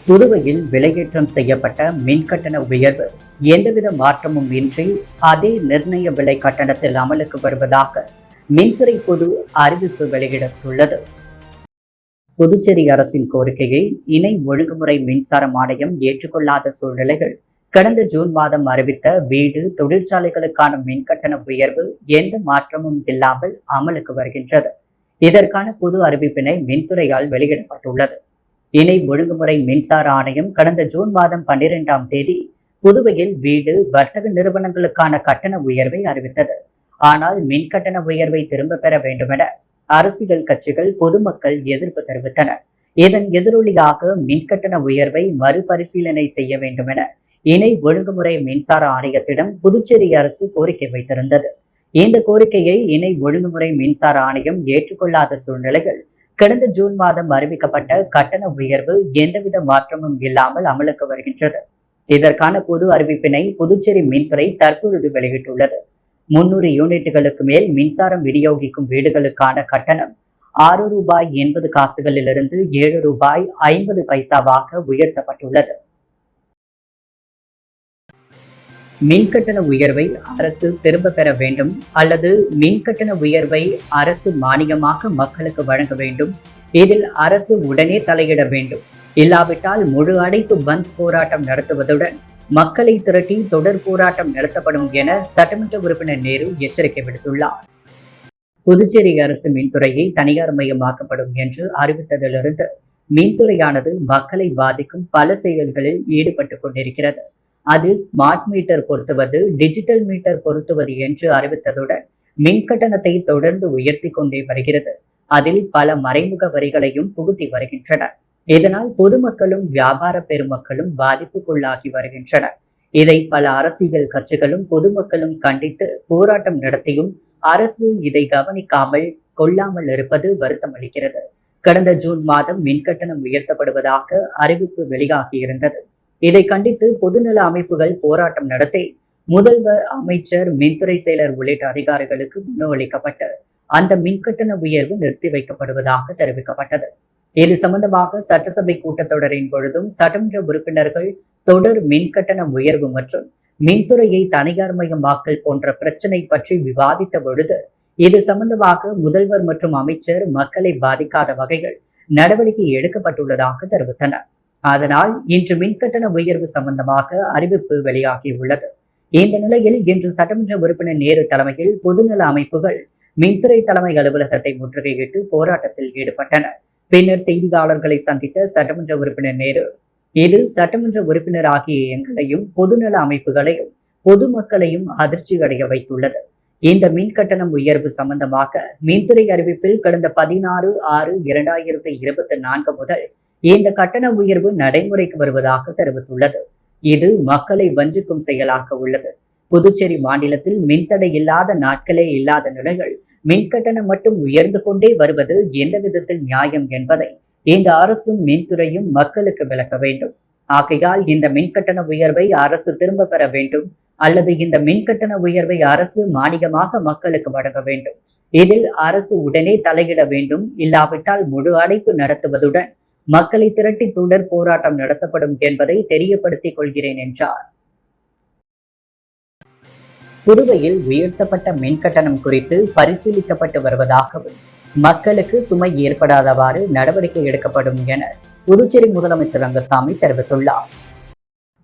புதுவையில் விலையேற்றம் செய்யப்பட்ட மின்கட்டண உயர்வு எந்தவித மாற்றமும் இன்றி அதே நிர்ணய விலை கட்டணத்தில் அமலுக்கு வருவதாக மின்துறை பொது அறிவிப்பு வெளியிட்டுள்ளது. புதுச்சேரி அரசின் கோரிக்கையை இணை ஒழுங்குமுறை மின்சார ஆணையம் ஏற்றுக்கொள்ளாத சூழ்நிலைகள் கடந்த ஜூன் மாதம் அறிவித்த வீடு தொழிற்சாலைகளுக்கான மின்கட்டண உயர்வு எந்த மாற்றமும் இல்லாமல் அமலுக்கு வருகின்றது. இதற்கான புது அறிவிப்பினை மின்துறையால் வெளியிடப்பட்டுள்ளது. இணை ஒழுங்குமுறை மின்சார ஆணையம் கடந்த ஜூன் மாதம் 12ஆம் தேதி புதுவையில் வீடு வர்த்தக நிறுவனங்களுக்கான கட்டண உயர்வை அறிவித்தது. ஆனால் மின் கட்டண உயர்வை திரும்ப பெற வேண்டுமென அரசியல் கட்சிகள் பொதுமக்கள் எதிர்ப்பு தெரிவித்தனர். இதன் எதிரொலியாக மின்கட்டண உயர்வை மறுபரிசீலனை செய்ய வேண்டுமென இணை ஒழுங்குமுறை மின்சார ஆணையத்திடம் புதுச்சேரி அரசு கோரிக்கை வைத்திருந்தது. இந்த கோரிக்கையை இணை ஒழுங்குமுறை மின்சார ஆணையம் ஏற்றுக்கொள்ளாத சூழ்நிலைகள் கடந்த ஜூன் மாதம் அறிவிக்கப்பட்ட கட்டண உயர்வு எந்தவித மாற்றமும் இல்லாமல் அமலுக்கு வருகின்றது. இதற்கான பொது அறிவிப்பினை புதுச்சேரி மின்துறை தற்பொழுது வெளியிட்டுள்ளது. 300 யூனிட்டுகளுக்கு மேல் மின்சாரம் விநியோகிக்கும் வீடுகளுக்கான கட்டணம் ₹6.80 ₹7.50 உயர்த்தப்பட்டுள்ளது. மின்கட்டண உயர்வை அரசு திரும்ப பெற வேண்டும் அல்லது மின்கட்டண உயர்வை அரசு மானியமாக மக்களுக்கு வழங்க வேண்டும். இதில் அரசு உடனே தலையிட வேண்டும். இல்லாவிட்டால் முழு அடைப்பு பந்த் போராட்டம் நடத்துவதுடன் மக்களை திரட்டி தொடர் போராட்டம் நடத்தப்படும் என சட்டமன்ற உறுப்பினர் நேரு எச்சரிக்கை விடுத்துள்ளார். புதுச்சேரி அரசு மின்துறையை தனியார் மயமாக்கப்படும் என்று அறிவித்ததிலிருந்து மின்துறையானது மக்களை பாதிக்கும் பல செயல்களில் ஈடுபட்டு கொண்டிருக்கிறது. அதில் ஸ்மார்ட் மீட்டர் பொருத்துவது, டிஜிட்டல் மீட்டர் பொருத்துவது என்று அறிவித்ததுடன் மின் கட்டணத்தை தொடர்ந்து உயர்த்தி கொண்டே வருகிறது. அதில் பல மறைமுக வரிகளையும் புகுத்தி வருகின்றனர். இதனால் பொதுமக்களும் வியாபார பெருமக்களும் பாதிப்புக்குள்ளாகி வருகின்றனர். இதை பல அரசியல் கட்சிகளும் பொதுமக்களும் கண்டித்து போராட்டம் நடத்தியும் அரசு இதை கவனிக்காமல் கொள்ளாமல் இருப்பது வருத்தம் அளிக்கிறது. கடந்த ஜூன் மாதம் மின்கட்டணம் உயர்த்தப்படுவதாக அறிவிப்பு வெளியாகியிருந்தது. இதை கண்டித்து பொதுநல அமைப்புகள் போராட்டம் நடத்தி முதல்வர், அமைச்சர், மின்துறை செயலர் உள்ளிட்ட அதிகாரிகளுக்கு மனு அளிக்கப்பட்டு அந்த மின்கட்டண உயர்வு நிறுத்தி வைக்கப்படுவதாக தெரிவிக்கப்பட்டது. இது சம்பந்தமாக சட்டசபை கூட்டத்தொடரின் பொழுதும் சட்டமன்ற உறுப்பினர்கள் தொடர் மின்கட்டண உயர்வு மற்றும் மின்துறையை தனியார் மயமாக்கல் போன்ற பிரச்சினை பற்றி விவாதித்த பொழுது இது சம்பந்தமாக முதல்வர் மற்றும் அமைச்சர் மக்களை பாதிக்காத வகையில் நடவடிக்கை எடுக்கப்பட்டுள்ளதாக தெரிவித்தனர். அதனால் இன்று மின்கட்டண உயர்வு சம்பந்தமாக அறிவிப்பு வெளியாகியுள்ளது. இந்த நிலையில் இன்று சட்டமன்ற உறுப்பினர் நேரு தலைமையில் பொதுநல அமைப்புகள் மின்துறை தலைமை அலுவலகத்தை முற்றுகையிட்டு போராட்டத்தில் ஈடுபட்டனர். பின்னர் செய்தியாளர்களை சந்தித்த சட்டமன்ற உறுப்பினர் நேரு, இது சட்டமன்ற உறுப்பினர் ஆகிய எங்களையும் பொதுநல அமைப்புகளையும் பொதுமக்களையும் அதிர்ச்சி அடைய வைத்துள்ளது. இந்த மின்கட்டணம் உயர்வு சம்பந்தமாக மின்துறை அறிவிப்பில் கடந்த 16/6/2024 முதல் இந்த கட்டண உயர்வு நடைமுறைக்கு வருவதாக தெரிவித்துள்ளது. இது மக்களை வஞ்சிக்கும் செயலாக உள்ளது. புதுச்சேரி மாநிலத்தில் மின்தடை இல்லாத நாட்களே இல்லாத நிலையில் மின்கட்டணம் மட்டும் உயர்ந்து கொண்டே வருவது எந்த விதத்தில் நியாயம் என்பதை இந்த அரசும் மின்துறையும் மக்களுக்கு விளக்க வேண்டும். ஆகையால் இந்த மின்கட்டண உயர்வை அரசு திரும்ப பெற வேண்டும் அல்லது இந்த மின்கட்டண உயர்வை அரசு மானியமாக மக்களுக்கு வழங்க வேண்டும். இதில் அரசு உடனே தலையிட வேண்டும். இல்லாவிட்டால் முழு அடைப்பு நடத்துவதுடன் மக்களை திரட்டி தொடர் போராட்டம் நடத்தப்படும் என்பதை தெரியப்படுத்திக் கொள்கிறேன் என்றார். புதுவையில் உயர்த்தப்பட்ட மின்கட்டணம் குறித்து பரிசீலிக்கப்பட்டு வருவதாகவும் மக்களுக்கு சுமை ஏற்படாதவாறு நடவடிக்கை எடுக்கப்படும் என புதுச்சேரி முதலமைச்சர் ரங்கசாமி தெரிவித்துள்ளார்.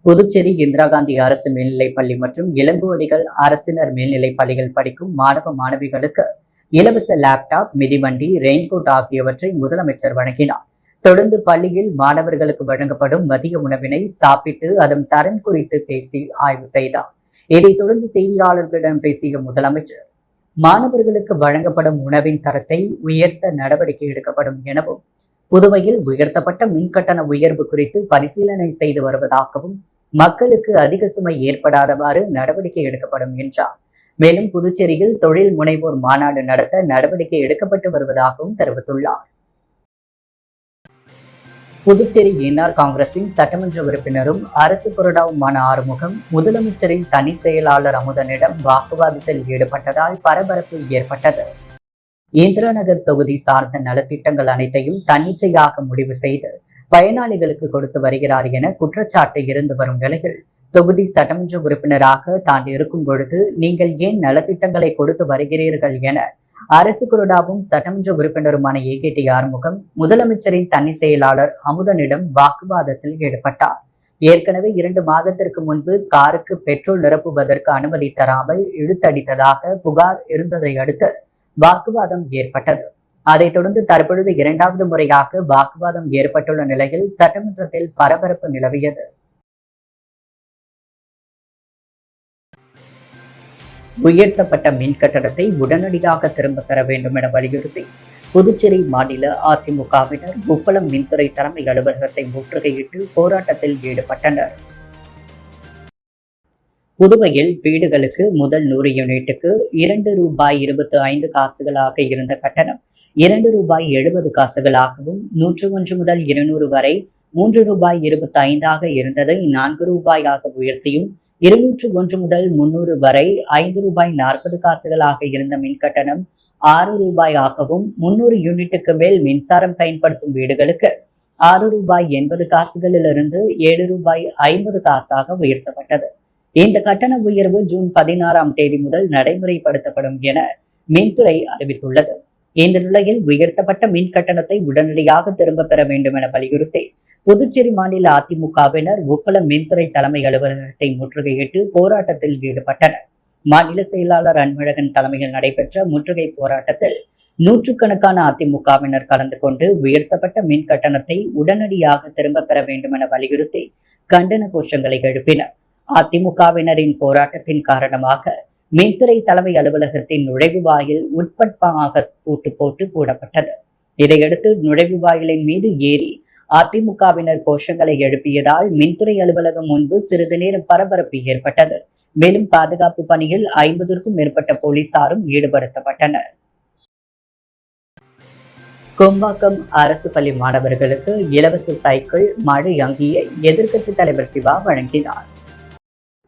புதுச்சேரி இந்திரா காந்தி அரசு மேல்நிலைப்பள்ளி மற்றும் இளங்குவடிகள் அரசினர் மேல்நிலைப் பள்ளிகள் படிக்கும் மாணவ மாணவிகளுக்கு இலவச லேப்டாப், மிதிவண்டி, ரெயின்கோட் ஆகியவற்றை முதலமைச்சர் வழங்கினார். தொடர்ந்து பள்ளியில் மாணவர்களுக்கு வழங்கப்படும் மதிய உணவினை சாப்பிட்டு அதன் தரம் குறித்து பேசி ஆய்வு செய்தார். இதைத் தொடர்ந்து செய்தியாளர்களிடம் பேசிய முதலமைச்சர், மாணவர்களுக்கு வழங்கப்படும் உணவின் தரத்தை உயர்த்த நடவடிக்கை எடுக்கப்படும் எனவும் புதுவையில் உயர்த்தப்பட்ட மின்கட்டண உயர்வு குறித்து பரிசீலனை செய்து வருவதாகவும் மக்களுக்கு அதிக சுமை ஏற்படாதவாறு நடவடிக்கை எடுக்கப்படும் என்றார். மேலும் புதுச்சேரியில் தொழில் முனைவோர் மாநாடு நடத்த நடவடிக்கை எடுக்கப்பட்டு வருவதாகவும் தெரிவித்துள்ளார். புதுச்சேரி என்ஆர் காங்கிரசின் சட்டமன்ற உறுப்பினரும் அரசு கொறடாவுமான ஆறுமுகம் முதலமைச்சரின் தனி செயலாளர் அமுதனிடம் வாக்குவாதத்தில் ஈடுபட்டதால் பரபரப்பு ஏற்பட்டது. இந்திரா நகர் தொகுதி சார்ந்த நலத்திட்டங்கள் அனைத்தையும் தன்னிச்சையாக முடிவு செய்து பயனாளிகளுக்கு கொடுத்து வருகிறார் என குற்றச்சாட்டு இருந்து வரும் நிலையில், தொகுதி சட்டமன்ற உறுப்பினராக தான் இருக்கும் பொழுது நீங்கள் ஏன் நலத்திட்டங்களை கொடுத்து வருகிறீர்கள் என அரசு குருடாவும் சட்டமன்ற உறுப்பினருமான ஏகேடி ஆறுமுகம் முதலமைச்சரின் தனி செயலாளர் அமுதனிடம் வாக்குவாதத்தில் ஈடுபட்டார். ஏற்கனவே 2 மாதத்திற்கு முன்பு காருக்கு பெட்ரோல் நிரப்புவதற்கு அனுமதி தராமல் இழுத்தடித்ததாக புகார் இருந்ததை அடுத்து வாக்குவாதம் ஏற்பட்டது. அதைத் தொடர்ந்து தற்பொழுது 2வது முறையாக வாக்குவாதம் ஏற்பட்டுள்ள நிலையில் சட்டமன்றத்தில் பரபரப்பு நிலவியது. உயர்த்தப்பட்ட மின் கட்டணத்தை உடனடியாக திரும்ப பெற வேண்டும் என வலியுறுத்தி புதுச்சேரி மாநில அதிமுகவினர் உப்பளம் மின்துறை தலைமை அலுவலகத்தை முற்றுகையிட்டு போராட்டத்தில் ஈடுபட்டனர். புதுவையில் வீடுகளுக்கு முதல் 100 யூனிட்டுக்கு ₹2.25 இருந்த கட்டணம் ₹2.70 101 முதல் 200 வரை ₹3.25 இருந்ததை ₹4 உயர்த்தியும் 201 முதல் 300 வரை ₹5.40 இருந்த மின்கட்டணம் ₹6 300 யூனிட்டுக்கு மேல் மின்சாரம் பயன்படுத்தும் வீடுகளுக்கு ₹6.80 ₹7.50 உயர்த்தப்பட்டது. இந்த கட்டண உயர்வு ஜூன் 16ஆம் தேதி முதல் நடைமுறைப்படுத்தப்படும் என மின்துறை அறிவித்துள்ளது. இந்த நிலையில் உயர்த்தப்பட்ட மின் கட்டணத்தை உடனடியாக திரும்ப பெற வேண்டும் என வலியுறுத்தி புதுச்சேரி மாநில அதிமுகவினர் உப்பளம் மின்துறை தலைமை அலுவலகத்தை முற்றுகையிட்டு போராட்டத்தில் ஈடுபட்டனர். மாநில செயலாளர் அன்பழகன் தலைமையில் நடைபெற்ற முற்றுகை போராட்டத்தில் நூற்றுக்கணக்கான அதிமுகவினர் கலந்து கொண்டு உயர்த்தப்பட்ட மின் கட்டணத்தை உடனடியாக திரும்ப பெற வேண்டும் என வலியுறுத்தி கண்டன கோஷங்களை எழுப்பினர். அதிமுகவினரின் போராட்டத்தின் காரணமாக மின்துறை தலைமை அலுவலகத்தின் நுழைவு வாயில் உட்பட்பமாக பூட்டு போட்டு மூடப்பட்டது. இதையடுத்து நுழைவு வாயிலின் மீது ஏறி அதிமுகவினர் கோஷங்களை எழுப்பியதால் மின்துறை அலுவலகம் முன்பு சிறிது நேரம் பரபரப்பு ஏற்பட்டது. மேலும் பாதுகாப்பு பணியில் 50க்கும் மேற்பட்ட போலீசாரும் ஈடுபடுத்தப்பட்டனர். கொம்பாக்கம் அரசு பள்ளி மாணவர்களுக்கு இலவச சைக்கிள், மழை அங்கியை எதிர்க்கட்சித் தலைவர் சிவா வழங்கினார்.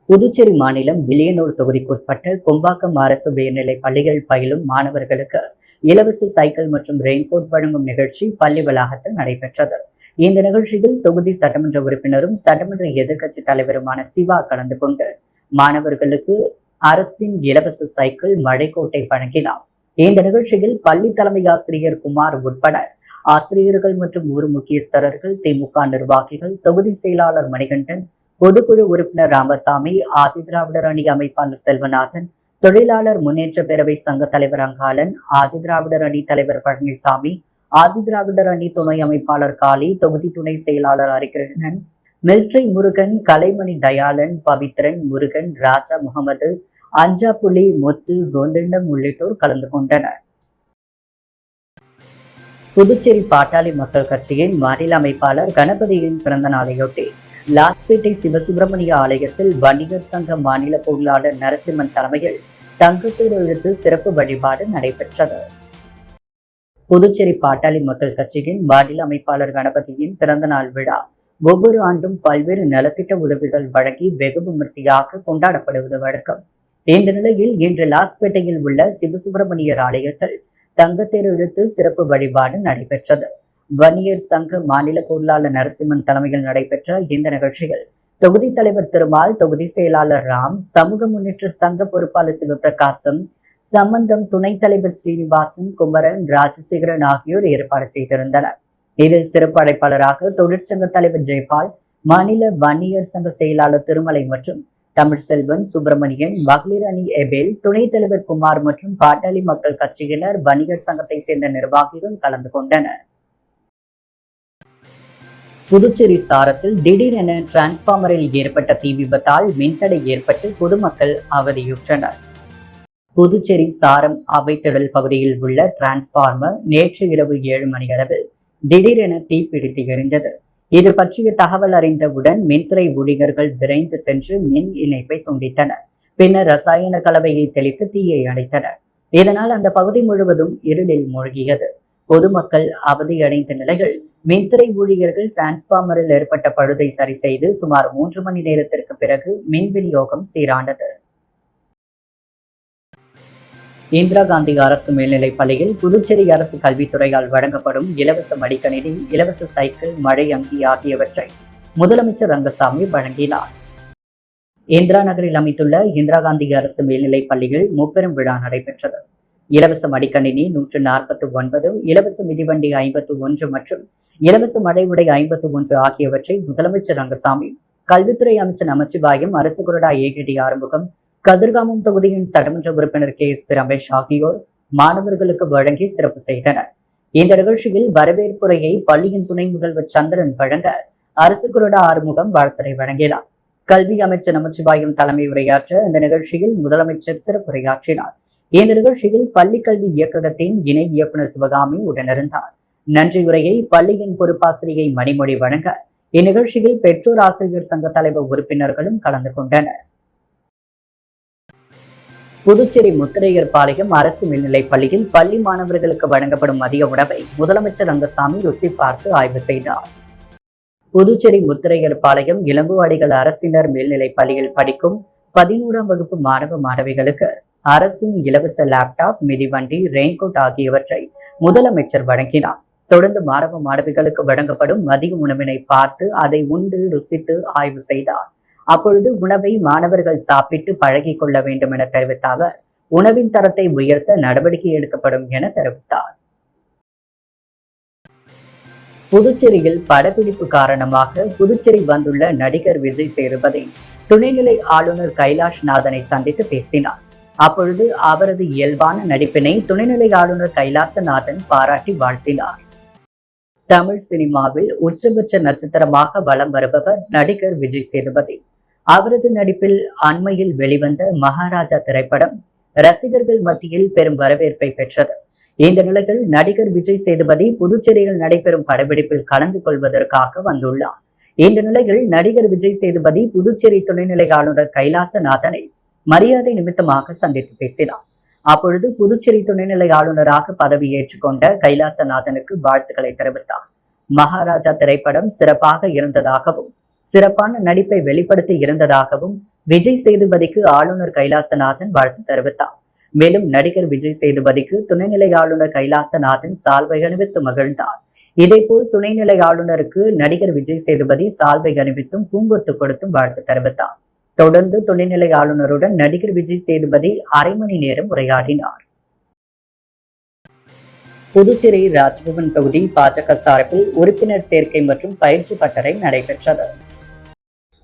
புதுச்சேரி மாநிலம் வில்லியனூர் தொகுதிக்குட்பட்ட கொம்பாக்கம் அரசு உயர்நிலை பள்ளிகள் பயிலும் மாணவர்களுக்கு இலவச சைக்கிள் மற்றும் ரெயின்கோட் வழங்கும் நிகழ்ச்சி பள்ளி வளாகத்தில் நடைபெற்றது. இந்த நிகழ்ச்சியில் தொகுதி சட்டமன்ற உறுப்பினரும் சட்டமன்ற எதிர்க்கட்சி தலைவருமான சிவா கலந்து கொண்டு மாணவர்களுக்கு அரசின் இலவச சைக்கிள், மழைக்கோட்டை வழங்கினார். இந்த நிகழ்ச்சியில் பள்ளி தலைமை ஆசிரியர் குமார் உட்பட ஆசிரியர்கள் மற்றும் ஊர் முக்கியஸ்தர்கள், திமுக நிர்வாகிகள், தொகுதி செயலாளர் மணிகண்டன், பொதுக்குழு உறுப்பினர் ராமசாமி, ஆதிதிராவிடர் அணி அமைப்பாளர் செல்வநாதன், தொழிலாளர் முன்னேற்ற பேரவை சங்க தலைவர் அங்காளன், ஆதிதிராவிடர் அணி தலைவர் பழனிசாமி, ஆதிதிராவிடர் அணி துணை அமைப்பாளர் காளி, தொகுதி துணை செயலாளர் ஹரிகிருஷ்ணன், மில்ட்ரி முருகன், கலைமணி தயாளன், பவித்ரன், முருகன், ராஜா முகமது, அஞ்சாப்புலி, முத்து, கோந்தண்டம் உள்ளிட்டோர் கலந்து கொண்டனர். புதுச்சேரி பாட்டாளி மக்கள் கட்சியின் மாநில அமைப்பாளர் கணபதியின் பிறந்த நாளையொட்டி லாஸ்பேட்டை சிவசுப்பிரமணிய ஆலயத்தில் வணிகர் சங்க மாநில பொருளாளர் நரசிம்மன் தலைமையில் தங்கத்தேர் இழுத்து சிறப்பு வழிபாடு நடைபெற்றது. புதுச்சேரி பாட்டாளி மக்கள் கட்சியின் மாநில அமைப்பாளர் கணபதியின் பிறந்த நாள் விழா ஒவ்வொரு ஆண்டும் பல்வேறு நலத்திட்ட உதவிகள் வழங்கி வெகு விமர்சையாக கொண்டாடப்படுவது வழக்கம். இந்த நிலையில் இன்று லாஸ்பேட்டையில் உள்ள சிவசுப்பிரமணியர் ஆலயத்தில் தங்கத்தேர் இழுத்து சிறப்பு வழிபாடு நடைபெற்றது. வன்னியர் சங்க மாநில பொருளாளர் நரசிம்மன் தலைமையில் நடைபெற்ற இந்த நிகழ்ச்சியில் தொகுதி தலைவர் திருமால், தொகுதி செயலாளர் ராம், சமூக முன்னேற்ற சங்க பொறுப்பாளர் சிவபிரகாசம், சம்பந்தம் துணைத் தலைவர் ஸ்ரீனிவாசன், குமரன், ராஜசேகரன் ஆகியோர் ஏற்பாடு செய்திருந்தனர். இதில் சிறப்பு அழைப்பாளராக தொழிற்சங்க தலைவர் ஜெயபால், மாநில வன்னியர் சங்க செயலாளர் திருமலை மற்றும் தமிழ்செல்வன், சுப்பிரமணியன், மகளிர் அணி எபேல், துணைத் தலைவர் குமார் மற்றும் பாட்டாளி மக்கள் கட்சியினர், வணிகர் சங்கத்தை சேர்ந்த நிர்வாகிகள் கலந்து கொண்டனர். புதுச்சேரி சாரத்தில் திடீரென டிரான்ஸ்பார்மரில் ஏற்பட்ட தீ விபத்தால் மின்தடை ஏற்பட்டு பொதுமக்கள் அவதியுற்றனர். புதுச்சேரி சாரம் அவைத்திடல் பகுதியில் உள்ள டிரான்ஸ்பார்மர் நேற்று இரவு 7 மணி அளவில் திடீரென தீப்பிடித்து எரிந்தது. இது பற்றிய தகவல் அறிந்தவுடன் மின்துறை ஊழியர்கள் விரைந்து சென்று மின் இணைப்பை துண்டித்தனர். பின்னர் ரசாயன கலவையை தெளித்து தீயை அணைத்தனர். இதனால் அந்த பகுதி முழுவதும் இருளில் மூழ்கியது. பொதுமக்கள் அவதியடைந்த நிலையில் மின்துறை ஊழியர்கள் டிரான்ஸ்பார்மரில் ஏற்பட்ட பழுதை சரி செய்து சுமார் 3 மணி நேரத்திற்கு பிறகு மின் விநியோகம் சீரானது. இந்திரா காந்தி அரசு மேல்நிலைப் பள்ளியில் புதுச்சேரி அரசு கல்வித்துறையால் வழங்கப்படும் இலவச மடிக்கணினி, இலவச சைக்கிள், மழை அங்கி ஆகியவற்றை முதலமைச்சர் ரங்கசாமி வழங்கினார். இந்திரா நகரில் அமைந்துள்ள இந்திரா காந்தி அரசு மேல்நிலைப் பள்ளியில் முப்பெரும் விழா நடைபெற்றது. இலவச மடிக்கணினி 149, இலவச மிதிவண்டி 51 மற்றும் இலவச மழை உடை 51 ஆகியவற்றை முதலமைச்சர் ரங்கசாமி, கல்வித்துறை அமைச்சர் நமச்சிவாயம், அரசு கொறடா ஏகடி ஆறுமுகம், கதிர்காமம் தொகுதியின் சட்டமன்ற உறுப்பினர் KSP ரமேஷ் ஆகியோர் மாணவர்களுக்கு வழங்கி சிறப்பு செய்தனர். இந்த நிகழ்ச்சியில் வரவேற்புரையை பள்ளியின் துணை முதல்வர் சந்திரன் வழங்க, அரசு கொறடா ஆறுமுகம் வாழ்த்துரை வழங்கினார். கல்வி அமைச்சர் நமச்சிவாயம் தலைமை உரையாற்ற இந்த நிகழ்ச்சியில் முதலமைச்சர் சிறப்புரையாற்றினார். இந்த நிகழ்ச்சியில் பள்ளி கல்வி இயக்ககத்தின் இணை இயக்குநர் சிவகாமி உடனிருந்தார். நன்றியுரையை பள்ளியின் பொறுப்பாசிரியை மணிமொழி வழங்க, இந்நிகழ்ச்சியில் பெற்றோர் ஆசிரியர் சங்க தலைவர் உறுப்பினர்களும் கலந்து கொண்டனர். புதுச்சேரி முத்திரையர் பாளையம் அரசு மேல்நிலைப் பள்ளியில் பள்ளி மாணவர்களுக்கு வழங்கப்படும் மதிய உணவை முதலமைச்சர் ரங்கசாமி ருசி பார்த்து ஆய்வு செய்தார். புதுச்சேரி முத்திரையர் பாளையம் இளங்குவாடிகள் அரசினர் மேல்நிலைப் பள்ளியில் படிக்கும் 11ஆம் வகுப்பு மாணவ மாணவிகளுக்கு அரசின் இலவச லேப்டாப், மிதிவண்டி, ரெயின்கோட் ஆகியவற்றை முதலமைச்சர் வழங்கினார். தொடர்ந்து மாணவ மாணவிகளுக்கு வழங்கப்படும் மதிய உணவினை பார்த்து அதை உண்டு ருசித்து ஆய்வு செய்தார். அப்பொழுது உணவை மாணவர்கள் சாப்பிட்டு பழகிக் கொள்ள வேண்டும் என தெரிவித்த அவர், உணவின் தரத்தை உயர்த்த நடவடிக்கை எடுக்கப்படும் என தெரிவித்தார். புதுச்சேரியில் படப்பிடிப்பு காரணமாக புதுச்சேரி வந்துள்ள நடிகர் விஜய் சேதுபதி துணைநிலை ஆளுநர் கைலாஷ்நாதனை சந்தித்து பேசினார். அப்பொழுது அவரது இயல்பான நடிப்பினை துணைநிலை ஆளுநர் கைலாசநாதன் பாராட்டி வாழ்த்தினார். தமிழ் சினிமாவில் உச்சபட்ச நட்சத்திரமாக வலம் வருபவர் நடிகர் விஜய் சேதுபதி. அவரது நடிப்பில் அண்மையில் வெளிவந்த மகாராஜா திரைப்படம் ரசிகர்கள் மத்தியில் பெரும் வரவேற்பை பெற்றது. இந்த நிலையில் நடிகர் விஜய் சேதுபதி புதுச்சேரியில் நடைபெறும் படப்பிடிப்பில் கலந்து கொள்வதற்காக வந்துள்ளார். இந்த நிலையில் நடிகர் விஜய் சேதுபதி புதுச்சேரி துணைநிலை ஆளுநர் கைலாசநாதனை மரியாதை நிமித்தமாக சந்தித்து பேசினார். அப்பொழுது புதுச்சேரி துணைநிலை ஆளுநராக பதவி ஏற்றுக்கொண்ட கைலாசநாதனுக்கு வாழ்த்துக்களை தெரிவித்தார். மகாராஜா திரைப்படம் சிறப்பாக இருந்ததாகவும், சிறப்பான நடிப்பை வெளிப்படுத்தி இருந்ததாகவும் விஜய் சேதுபதிக்கு ஆளுநர் கைலாசநாதன் வாழ்த்து தெரிவித்தார். மேலும் நடிகர் விஜய் சேதுபதிக்கு துணைநிலை ஆளுநர் கைலாசநாதன் சால்வை அணிவித்து மகிழ்ந்தார். இதேபோல் துணைநிலை ஆளுநருக்கு நடிகர் விஜய் சேதுபதி சால்வை அணிவித்தும் பூங்கொத்து கொடுத்தும் வாழ்த்து தெரிவித்தார். தொடர்ந்து துணைநிலை ஆளுநருடன் நடிகர் விஜய் சேதுபதி அரை மணி நேரம் உரையாடினார். புதுச்சேரி ராஜ்பவன் தொகுதி பாஜக சார்பில் உறுப்பினர் சேர்க்கை மற்றும் பயிற்சி பட்டறை நடைபெற்றது.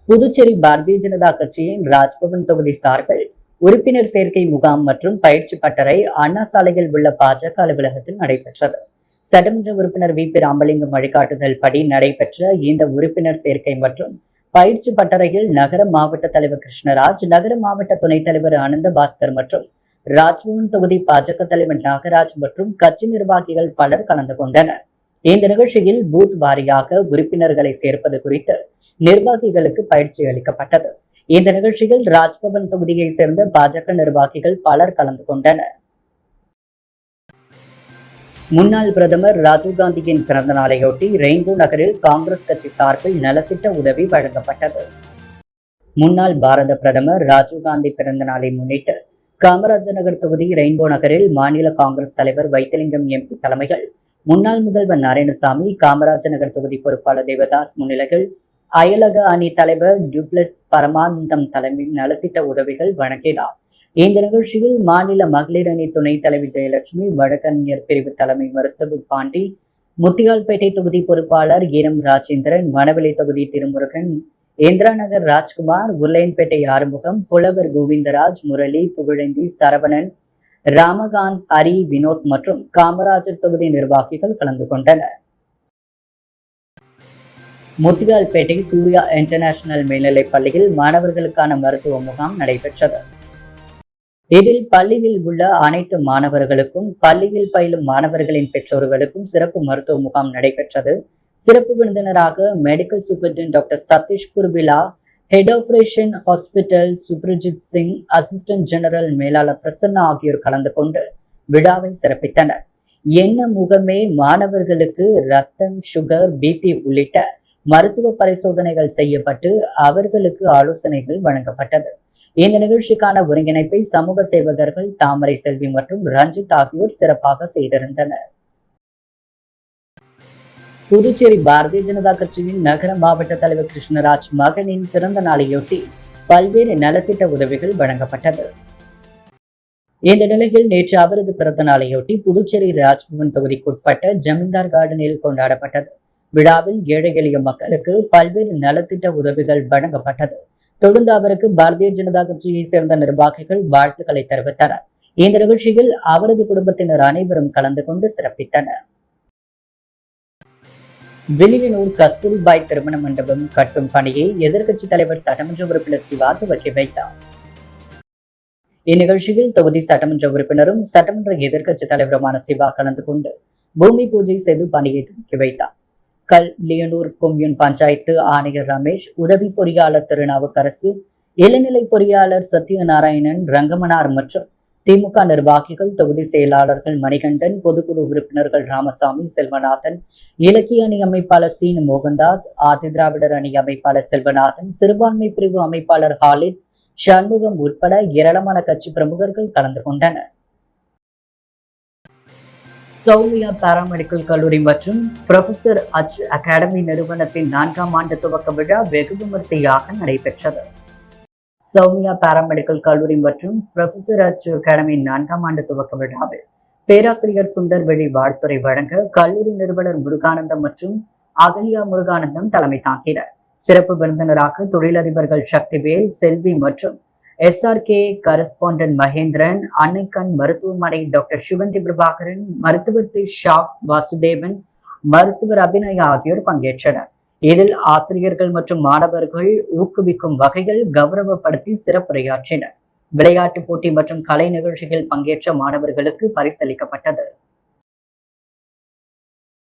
புதுச்சேரி பாரதிய ஜனதா கட்சியின் ராஜ்பவன் தொகுதி சார்பில் உறுப்பினர் சேர்க்கை முகாம் மற்றும் பயிற்சி பட்டறை அண்ணா சாலையில் உள்ள பாஜக அலுவலகத்தில் நடைபெற்றது. சட்டமன்ற உறுப்பினர் VP ராமலிங்கம் வழிகாட்டுதல் படி நடைபெற்ற இந்த உறுப்பினர் சேர்க்கை மற்றும் பயிற்சி பட்டறையில் நகர மாவட்ட தலைவர் கிருஷ்ணராஜ், நகர மாவட்ட துணைத் தலைவர் ஆனந்த பாஸ்கர் மற்றும் ராஜ்பவன் தொகுதி பாஜக தலைவர் நாகராஜ் மற்றும் கட்சி நிர்வாகிகள் பலர் கலந்து கொண்டனர். இந்த நிகழ்ச்சியில் பூத் வாரியாக உறுப்பினர்களை சேர்ப்பது குறித்து நிர்வாகிகளுக்கு பயிற்சி அளிக்கப்பட்டது. இந்த நிகழ்ச்சியில் ராஜ்பவன் தொகுதியை சேர்ந்த பாஜக நிர்வாகிகள் பலர் கலந்து கொண்டனர். முன்னாள் பிரதமர் ராஜீவ்காந்தியின் பிறந்த நாளையொட்டி ரெயின்போ நகரில் காங்கிரஸ் கட்சி சார்பில் நலத்திட்ட உதவி வழங்கப்பட்டது. முன்னாள் பாரத பிரதமர் ராஜீவ்காந்தி பிறந்த நாளை முன்னிட்டு காமராஜர் நகர் தொகுதி ரெயின்போ நகரில் மாநில காங்கிரஸ் தலைவர் வைத்திலிங்கம் MP தலைமையில் முன்னாள் முதல்வர் நாராயணசாமி, காமராஜர் நகர் தொகுதி பொறுப்பாளர் தேவதாஸ் முன்னிலையில் அயலக அணி தலைவர் டுப்ளஸ் பரமானந்தம் தலைமையில் நலத்திட்ட உதவிகள் வழங்கினார். இந்த நிகழ்ச்சியில் மாநில மகளிர் அணி துணைத் தலைவி ஜெயலட்சுமி, வழக்கறிஞர் பிரிவு தலைமை மருத்துவர் பாண்டி, முத்தியால்பேட்டை தொகுதி பொறுப்பாளர் ஈரம் ராஜேந்திரன், மணவெளி தொகுதி திருமுருகன், இந்திரா நகர் ராஜ்குமார், உருளையன்பேட்டை ஆறுமுகம், புலவர் கோவிந்தராஜ், முரளி, புகழேந்தி, சரவணன், ராமகாந்த், ஹரி, வினோத் மற்றும் காமராஜர் தொகுதி நிர்வாகிகள் கலந்து கொண்டனர். முத்தியால்பேட்டை சூர்யா இன்டர்நேஷனல் மேல்நிலைப் பள்ளியில் மாணவர்களுக்கான மருத்துவ முகாம் நடைபெற்றது. இதில் பள்ளியில் உள்ள அனைத்து மாணவர்களுக்கும், பள்ளியில் பயிலும் மாணவர்களின் பெற்றோர்களுக்கும் சிறப்பு மருத்துவ முகாம் நடைபெற்றது. சிறப்பு விருந்தினராக மெடிக்கல் சூப்பரிண்டென்டென்ட் டாக்டர் சதீஷ் குர்பிலா, head operation hospital Subrajit Singh, assistant general மேலாளர் பிரசன்னா ஆகியோர் கலந்து கொண்டு விழாவை சிறப்பித்தனர். எண்ண முகமே மாணவர்களுக்கு ரத்தம், சுகர், பிபி உள்ளிட்ட மருத்துவ பரிசோதனைகள் செய்யப்பட்டு அவர்களுக்கு ஆலோசனைகள் வழங்கப்பட்டது. இந்த நிகழ்ச்சிக்கான ஒருங்கிணைப்பை சமூக சேவகர்கள் தாமரை செல்வி மற்றும் ரஞ்சித் ஆகியோர் சிறப்பாக செய்திருந்தனர். புதுச்சேரி பாரதிய ஜனதா கட்சியின் நகர மாவட்ட தலைவர் கிருஷ்ணராஜ் மகனின் பிறந்த நாளையொட்டி பல்வேறு நலத்திட்ட உதவிகள் வழங்கப்பட்டது. இந்த நிலையில் நேற்று அவரது பிறந்த நாளையொட்டி புதுச்சேரி ராஜ்பவன் தொகுதிக்குட்பட்ட ஜமீன்தார் கார்டனில் கொண்டாடப்பட்டது. விழாவில் ஏழை எளிய மக்களுக்கு பல்வேறு நலத்திட்ட உதவிகள் வழங்கப்பட்டது. தொடர்ந்து அவருக்கு பாரதிய ஜனதா கட்சியை சேர்ந்த நிர்வாகிகள் வாழ்த்துக்களை தெரிவித்தனர். இந்த நிகழ்ச்சியில் அவரது குடும்பத்தினர் அனைவரும் கலந்து கொண்டு சிறப்பித்தனர். வில்லியனூர் கஸ்தூரிபாய் திருமண மண்டபம் கட்டும் பணியை எதிர்க்கட்சி தலைவர் சட்டமன்ற உறுப்பினர் சிவா துவக்கி வைத்தார். இந்நிகழ்ச்சியில் தொகுதி சட்டமன்ற உறுப்பினரும் சட்டமன்ற எதிர்க்கட்சி தலைவருமான சிவா கலந்து கொண்டு பூமி பூஜை செய்து பணியை துவக்கி வைத்தார். லியனூர் கொம்யூன் பஞ்சாயத்து ஆணையர் ரமேஷ், உதவி பொறியாளர் திருநாவுக்கரசு, இளநிலை பொறியாளர் சத்யநாராயணன், ரங்கமனார் மற்றும் திமுக நிர்வாகிகள், தொகுதி செயலாளர்கள் மணிகண்டன், பொதுக்குழு உறுப்பினர்கள் ராமசாமி, செல்வநாதன், இலக்கிய அணி அமைப்பாளர் சீனு மோகன்தாஸ், ஆதிதிராவிடர் அணி அமைப்பாளர் செல்வநாதன், சிறுபான்மை பிரிவு அமைப்பாளர் ஹாலித், சண்முகம் உட்பட ஏராளமான கட்சி பிரமுகர்கள் கலந்து கொண்டனர். சௌமியா பாராமெடிக்கல் கல்லூரி மற்றும் புரொஃபசர் அச் அகாடமி நிறுவனத்தின் 4ஆம் ஆண்டு துவக்க விழா வெகு விமரிசையாக நடைபெற்றது. சௌமியா பாராமெடிக்கல் கல்லூரி மற்றும் புரொஃபசர் அச் அகாடமியின் 4ஆம் ஆண்டு துவக்க விழாவில் பேராசிரியர் சுந்தர்வெளி வாழ்த்துரை வழங்க கல்லூரி நிறுவனர் முருகானந்தம் மற்றும் அகல்யா முருகானந்தம் தலைமை தாங்கினர். சிறப்பு விருந்தினராக தொழிலதிபர்கள் சக்திவேல், செல்வி மற்றும் SRK கரஸ்பாண்டன்ட் மகேந்திரன், அன்னைக்கண் மருத்துவமனை டாக்டர் சிவந்தி பிரபாகரன், மருத்துவத்தை ஷாப் வாசுதேவன், மருத்துவர் அபிநயா ஆகியோர் பங்கேற்றனர். இதில் ஆசிரியர்கள் மற்றும் மாணவர்கள் ஊக்குவிக்கும் வகையில் கௌரவப்படுத்தி சிறப்புரையாற்றினர். விளையாட்டு போட்டி மற்றும் கலை நிகழ்ச்சியில் பங்கேற்ற மாணவர்களுக்கு பரிசளிக்கப்பட்டது.